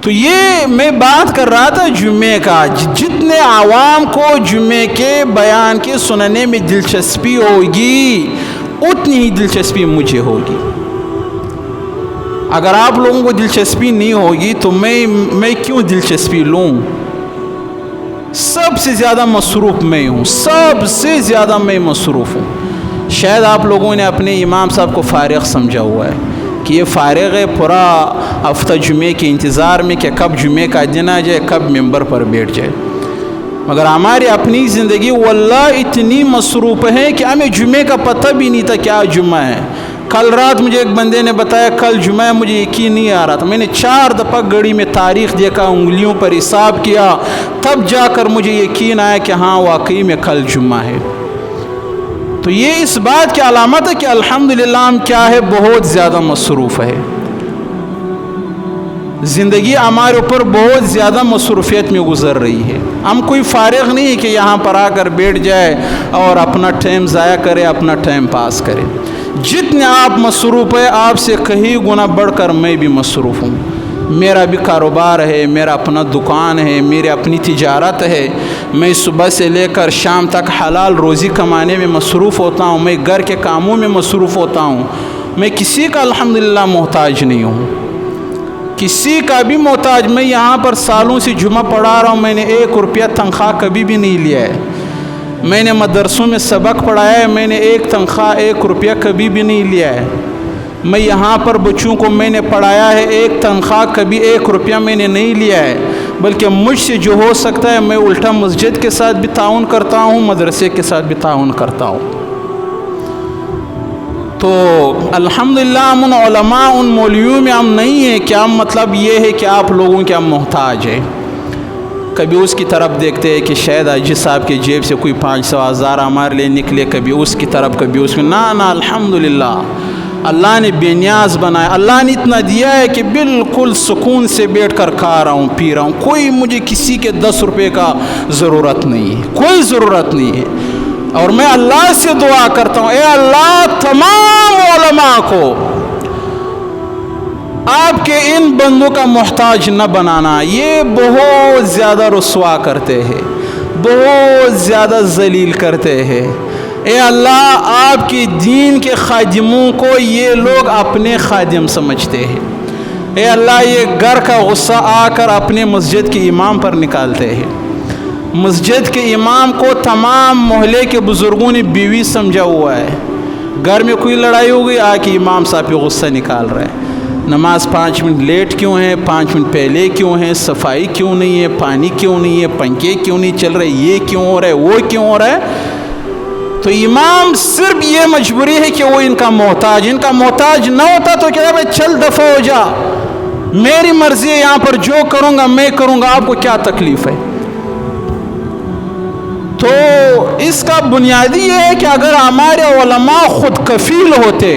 تو یہ میں بات کر رہا تھا جمعے کا. جتنے عوام کو جمعے کے بیان کے سننے میں دلچسپی ہوگی اتنی ہی دلچسپی مجھے ہوگی. اگر آپ لوگوں کو دلچسپی نہیں ہوگی تو میں کیوں دلچسپی لوں؟ سب سے زیادہ مصروف میں ہوں، سب سے زیادہ میں مصروف ہوں. شاید آپ لوگوں نے اپنے امام صاحب کو فارغ سمجھا ہوا ہے کہ یہ فارغ ہے پورا ہفتہ جمعے کے انتظار میں کہ کب جمعے کا دن آ جائے، کب ممبر پر بیٹھ جائے. مگر ہماری اپنی زندگی واللہ اتنی مصروف ہے کہ ہمیں جمعے کا پتہ بھی نہیں تھا کیا جمعہ ہے. کل رات مجھے ایک بندے نے بتایا کل جمعہ ہے، مجھے یقین نہیں آ رہا تھا. میں نے 4 دفعہ گھڑی میں تاریخ دیکھا، انگلیوں پر حساب کیا، تب جا کر مجھے یقین آیا کہ ہاں واقعی میں کل جمعہ ہے. تو یہ اس بات کی علامت ہے کہ الحمدللہ ہم کیا ہے، بہت زیادہ مصروف ہے. زندگی ہمارے اوپر بہت زیادہ مصروفیت میں گزر رہی ہے. ہم کوئی فارغ نہیں ہے کہ یہاں پر آ کر بیٹھ جائے اور اپنا ٹائم ضائع کرے، اپنا ٹائم پاس کرے. جتنے آپ مصروف ہے آپ سے کہیں گنا بڑھ کر میں بھی مصروف ہوں. میرا بھی کاروبار ہے، میرا اپنا دکان ہے، میری اپنی تجارت ہے. میں صبح سے لے کر شام تک حلال روزی کمانے میں مصروف ہوتا ہوں. میں گھر کے کاموں میں مصروف ہوتا ہوں. میں کسی کا الحمدللہ محتاج نہیں ہوں، کسی کا بھی محتاج. میں یہاں پر سالوں سے جمعہ پڑھا رہا ہوں، میں نے 1 روپیہ تنخواہ کبھی بھی نہیں لیا ہے. میں نے مدرسوں میں سبق پڑھایا ہے، میں نے 1 تنخواہ 1 روپیہ کبھی بھی نہیں لیا ہے. میں یہاں پر بچوں کو میں نے پڑھایا ہے، 1 تنخواہ کبھی 1 روپیہ میں نے نہیں لیا ہے. بلکہ مجھ سے جو ہو سکتا ہے میں الٹا مسجد کے ساتھ بھی تعاون کرتا ہوں، مدرسے کے ساتھ بھی تعاون کرتا ہوں. تو الحمدللہ ہم ان علماء ان مولویوں میں ہم نہیں ہیں کہ ہم مطلب یہ ہے کہ آپ لوگوں کے ہم محتاج ہیں. کبھی اس کی طرف دیکھتے ہیں کہ شاید حاجی صاحب کی جیب سے کوئی 500 1000 ہمارے لیے نکلے، کبھی اس کی طرف کبھی اس میں. نہ الحمدللہ اللہ نے بے نیاز بنایا. اللہ نے اتنا دیا ہے کہ بالکل سکون سے بیٹھ کر کھا رہا ہوں، پی رہا ہوں. کوئی مجھے کسی کے 10 روپے کا ضرورت نہیں ہے، کوئی ضرورت نہیں ہے. اور میں اللہ سے دعا کرتا ہوں، اے اللہ تمام علماء کو آپ کے ان بندوں کا محتاج نہ بنانا. یہ بہت زیادہ رسوا کرتے ہیں، بہت زیادہ ذلیل کرتے ہیں. اے اللہ آپ کی دین کے خادموں کو یہ لوگ اپنے خادم سمجھتے ہیں. اے اللہ یہ گھر کا غصہ آ کر اپنے مسجد کے امام پر نکالتے ہیں. مسجد کے امام کو تمام محلے کے بزرگوں نے بیوی سمجھا ہوا ہے. گھر میں کوئی لڑائی ہو گئی آ کے امام صاحب پہ غصہ نکال رہے ہیں. نماز 5 منٹ لیٹ کیوں ہے، 5 منٹ پہلے کیوں ہے، صفائی کیوں نہیں ہے، پانی کیوں نہیں ہے، پنکھے کیوں نہیں چل رہے، یہ کیوں ہو رہا ہے، وہ کیوں ہو رہا ہے. تو امام صرف یہ مجبوری ہے کہ وہ ان کا محتاج نہ ہوتا تو کہتا ہے چل دفع ہو جا، میری مرضی ہے، یہاں پر جو کروں گا میں کروں گا، آپ کو کیا تکلیف ہے. تو اس کا بنیادی یہ ہے کہ اگر ہمارے علماء خود کفیل ہوتے،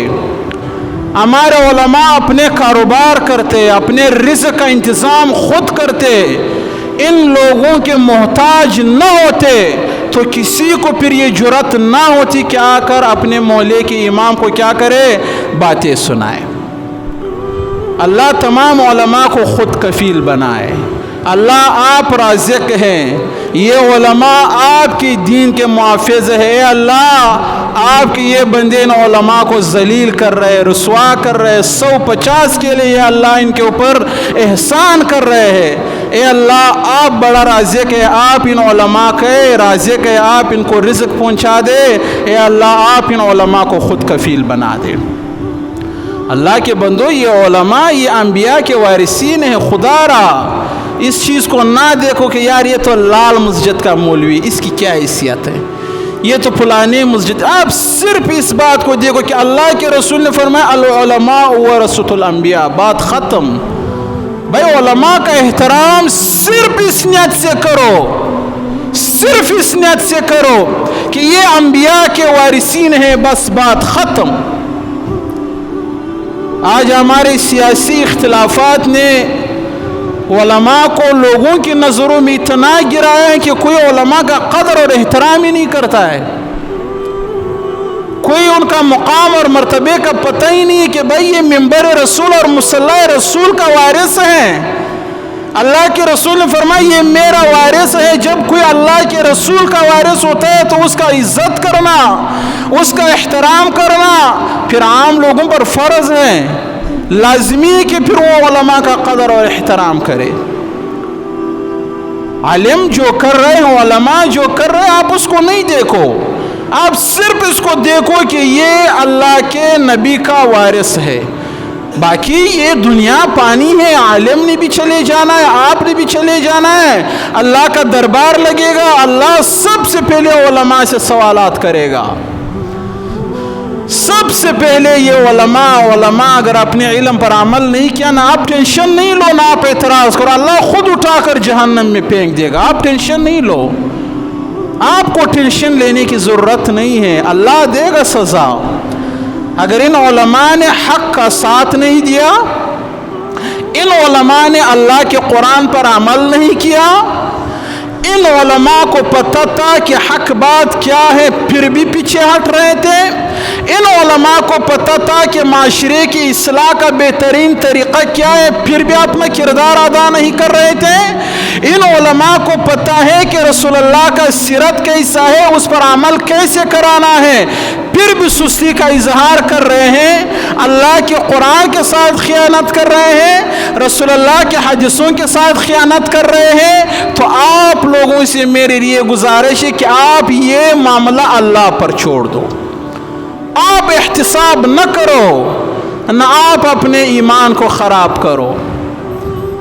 ہمارے علماء اپنے کاروبار کرتے، اپنے رزق کا انتظام خود کرتے، ان لوگوں کے محتاج نہ ہوتے تو کسی کو پھر یہ جرأت نہ ہوتی کہ آ کر اپنے محلے کے امام کو کیا کرے، باتیں سنائے. اللہ تمام علماء کو خود کفیل بنائے. اللہ آپ رازق ہیں، یہ علماء آپ کی دین کے محافظ ہے. اے اللہ آپ کے یہ بندے ان علماء کو ذلیل کر رہے، رسوا کر رہے، 150 کے لیے اللہ ان کے اوپر احسان کر رہے ہیں. اے اللہ آپ بڑا رازق ہے، آپ ان علماء کے رازق ہے، آپ ان کو رزق پہنچا دے. اے اللہ آپ ان علماء کو خود کفیل بنا دے. اللہ کے بندو یہ علماء یہ انبیاء کے وارثین ہیں. خدا را اس چیز کو نہ دیکھو کہ یار یہ تو لال مسجد کا مولوی، اس کی کیا حیثیت ہے، یہ تو فلانے مسجد. آپ صرف اس بات کو دیکھو کہ اللہ کے رسول نے فرمایا العلماء ورثۃ الانبیاء، بات ختم. بھائی علماء کا احترام صرف اس نیت سے کرو، صرف اس نیت سے کرو کہ یہ انبیاء کے وارثین ہیں، بس بات ختم. آج ہمارے سیاسی اختلافات نے علماء کو لوگوں کی نظروں میں اتنا گرایا ہے کہ کوئی علماء کا قدر اور احترام ہی نہیں کرتا ہے. کوئی ان کا مقام اور مرتبے کا پتہ ہی نہیں ہے کہ بھائی یہ منبر رسول اور مصلی رسول کا وارث ہیں. اللہ کے رسول نے فرمایا یہ میرا وارث ہے. جب کوئی اللہ کے رسول کا وارث ہوتا ہے تو اس کا عزت کرنا, اس کا احترام کرنا پھر عام لوگوں پر فرض ہے. لازمی ہے کہ پھر وہ علماء کا قدر اور احترام کرے. عالم جو کر رہے ہیں, علماء جو کر رہے ہیں, آپ اس کو نہیں دیکھو, آپ صرف اس کو دیکھو کہ یہ اللہ کے نبی کا وارث ہے. باقی یہ دنیا پانی ہے, عالم نے بھی چلے جانا ہے, آپ نے بھی چلے جانا ہے, اللہ کا دربار لگے گا, اللہ سب سے پہلے علماء سے سوالات کرے گا. سب سے پہلے یہ علماء اگر اپنے علم پر عمل نہیں کیا نا, آپ ٹینشن نہیں لو, نہ آپ اعتراض کرو, اللہ خود اٹھا کر جہنم میں پھینک دے گا. آپ ٹینشن نہیں لو, آپ کو ٹینشن لینے کی ضرورت نہیں ہے, اللہ دے گا سزا. اگر ان علماء نے حق کا ساتھ نہیں دیا, ان علماء نے اللہ کے قرآن پر عمل نہیں کیا, ان علماء کو پتہ تھا کہ حق بات کیا ہے پھر بھی پیچھے ہٹ رہے تھے, ان علماء کو پتہ تھا کہ معاشرے کی اصلاح کا بہترین طریقہ کیا ہے پھر بھی اپنا کردار ادا نہیں کر رہے تھے, ان علماء کو پتہ ہے کہ رسول اللہ کا سیرت کیسا ہے, اس پر عمل کیسے کرانا ہے, پھر بھی سستی کا اظہار کر رہے ہیں, اللہ کے قرآن کے ساتھ خیانت کر رہے ہیں, رسول اللہ کے حدیثوں کے ساتھ خیانت کر رہے ہیں. تو آپ لوگوں سے میرے لیے گزارش ہے کہ آپ یہ معاملہ اللہ پر چھوڑ دو, آپ احتساب نہ کرو, نہ آپ اپنے ایمان کو خراب کرو.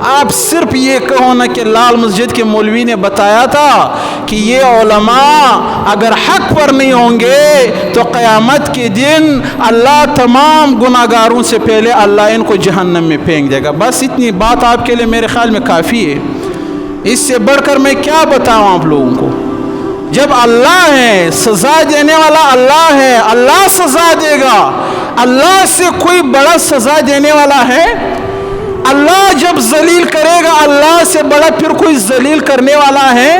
آپ صرف یہ کہو نا کہ لال مسجد کے مولوی نے بتایا تھا کہ یہ علماء اگر حق پر نہیں ہوں گے تو قیامت کے دن اللہ تمام گناہگاروں سے پہلے اللہ ان کو جہنم میں پھینک دے گا. بس اتنی بات آپ کے لیے میرے خیال میں کافی ہے. اس سے بڑھ کر میں کیا بتاؤں آپ لوگوں کو. جب اللہ ہے, سزا دینے والا اللہ ہے, اللہ سزا دے گا, اللہ سے کوئی بڑا سزا دینے والا ہے؟ اللہ جب ذلیل کرے گا, اللہ سے بڑا پھر کوئی ذلیل کرنے والا ہے؟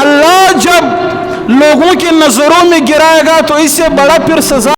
اللہ جب لوگوں کی نظروں میں گرائے گا تو اس سے بڑا پھر سزا